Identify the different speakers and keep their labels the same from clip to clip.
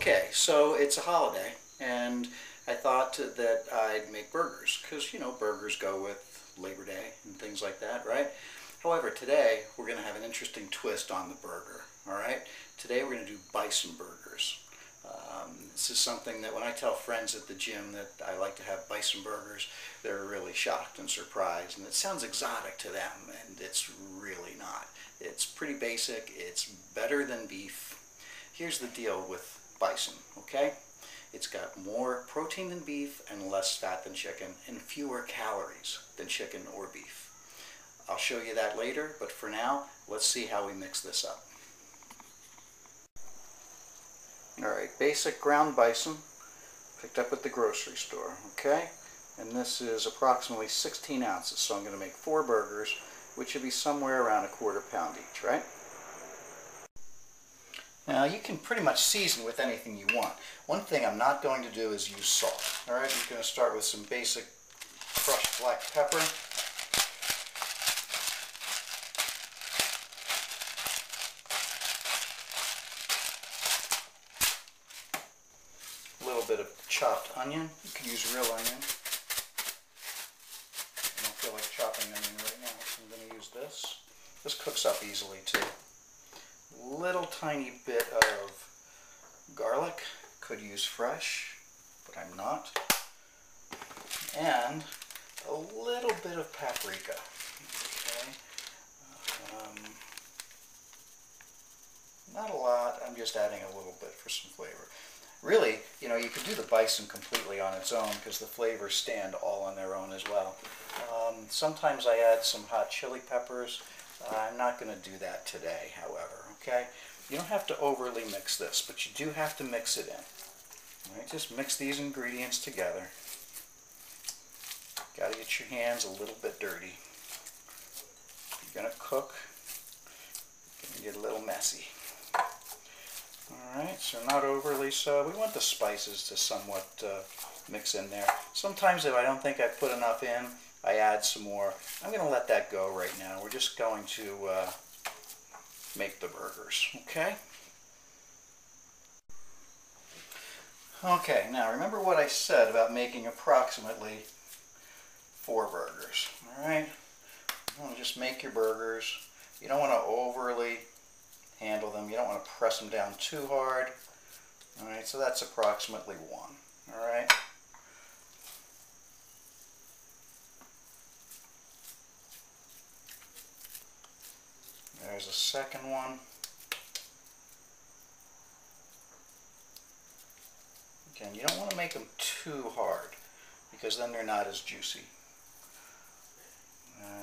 Speaker 1: Okay, so it's a holiday, and I thought that I'd make burgers, because, you know, burgers go with Labor Day and things like that, right? However, today we're going to have an interesting twist on the burger, all right? Today we're going to do bison burgers. This is something that when I tell friends at the gym that I like to have bison burgers, they're really shocked and surprised, and it sounds exotic to them, and it's really not. It's pretty basic. It's better than beef. Here's the deal with bison, okay? It's got more protein than beef and less fat than chicken and fewer calories than chicken or beef. I'll show you that later, but for now, let's see how we mix this up. Alright, basic ground bison, picked up at the grocery store, okay? And this is approximately 16 ounces, so I'm going to make 4 burgers, which should be somewhere around a £1/4 pound each, right? Now you can pretty much season with anything you want. One thing I'm not going to do is use salt. Alright, I'm going to start with some basic crushed black pepper. A little bit of chopped onion. You can use real onion. I don't feel like chopping onion right now, so I'm going to use this. This cooks up easily too. Little tiny bit of garlic, could use fresh, but I'm not, and a little bit of paprika. Okay, not a lot. I'm just adding a little bit for some flavor. Really, you know, you could do the bison completely on its own because the flavors stand all on their own as well. Sometimes I add some hot chili peppers. I'm not going to do that today, however, okay? You don't have to overly mix this, but you do have to mix it in. All right, just mix these ingredients together. Got to get your hands a little bit dirty. If you're going to cook, it's going to get a little messy. All right, so not overly so. We want the spices to somewhat mix in there. Sometimes if I don't think I put enough in, I add some more. I'm going to let that go right now. We're just going to make the burgers, okay? Okay, now remember what I said about making approximately 4 burgers, all right? You want to just make your burgers. You don't want to overly handle them. You don't want to press them down too hard. All right, so that's approximately 1, all right? There's a second one. Again, you don't want to make them too hard because then they're not as juicy.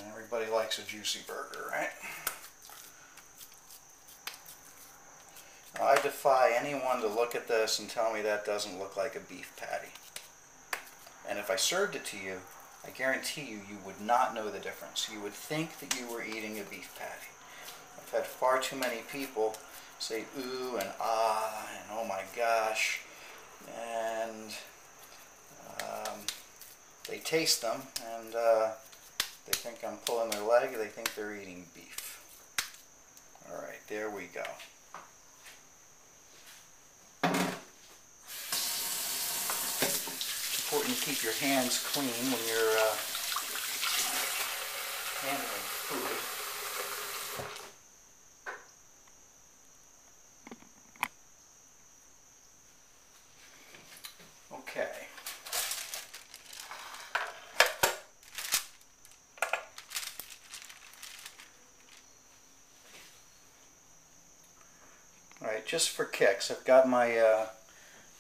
Speaker 1: Everybody likes a juicy burger, right? Now, I defy anyone to look at this and tell me that doesn't look like a beef patty. And if I served it to you, I guarantee you, you would not know the difference. You would think that you were eating a beef patty. I've had far too many people say ooh and ah and oh my gosh, and they taste them and they think I'm pulling their leg, they think they're eating beef. Alright, there we go. It's important to keep your hands clean when you're handling food. Okay. Alright, just for kicks, I've got my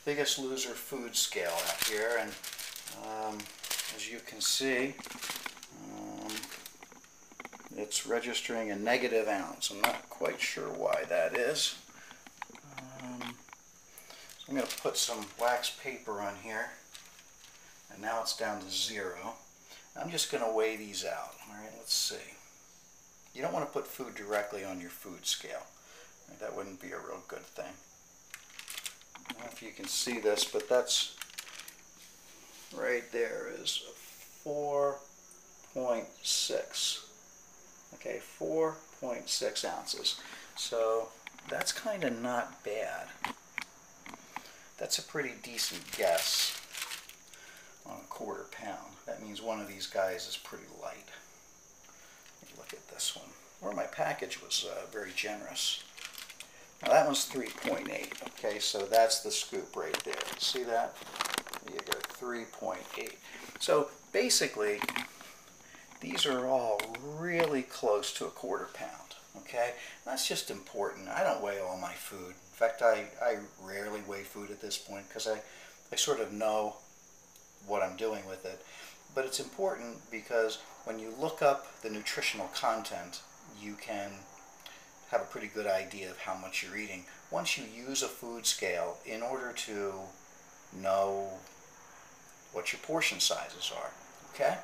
Speaker 1: Biggest Loser food scale out here, and as you can see, it's registering a -1 ounce. I'm not quite sure why that is. So I'm going to put some wax paper on here, and now it's down to 0. I'm just going to weigh these out. Alright, let's see. You don't want to put food directly on your food scale. Right, that wouldn't be a real good thing. I don't know if you can see this, but that's right there is 4.6. Okay, 4.6 ounces. So that's kind of not bad. that's a pretty decent guess on a quarter pound. That means one of these guys is pretty light. Let me look at this one. Or my package was very generous. Now that one's 3.8. Okay, so that's the scoop right there. See that? You go 3.8. So basically, these are all really close to a quarter pound. Okay, that's just important. I don't weigh all my food. In fact, I rarely weigh food at this point because I sort of know what I'm doing with it. But it's important because when you look up the nutritional content, you can have a pretty good idea of how much you're eating. Once you use a food scale in order to know what your portion sizes are, okay?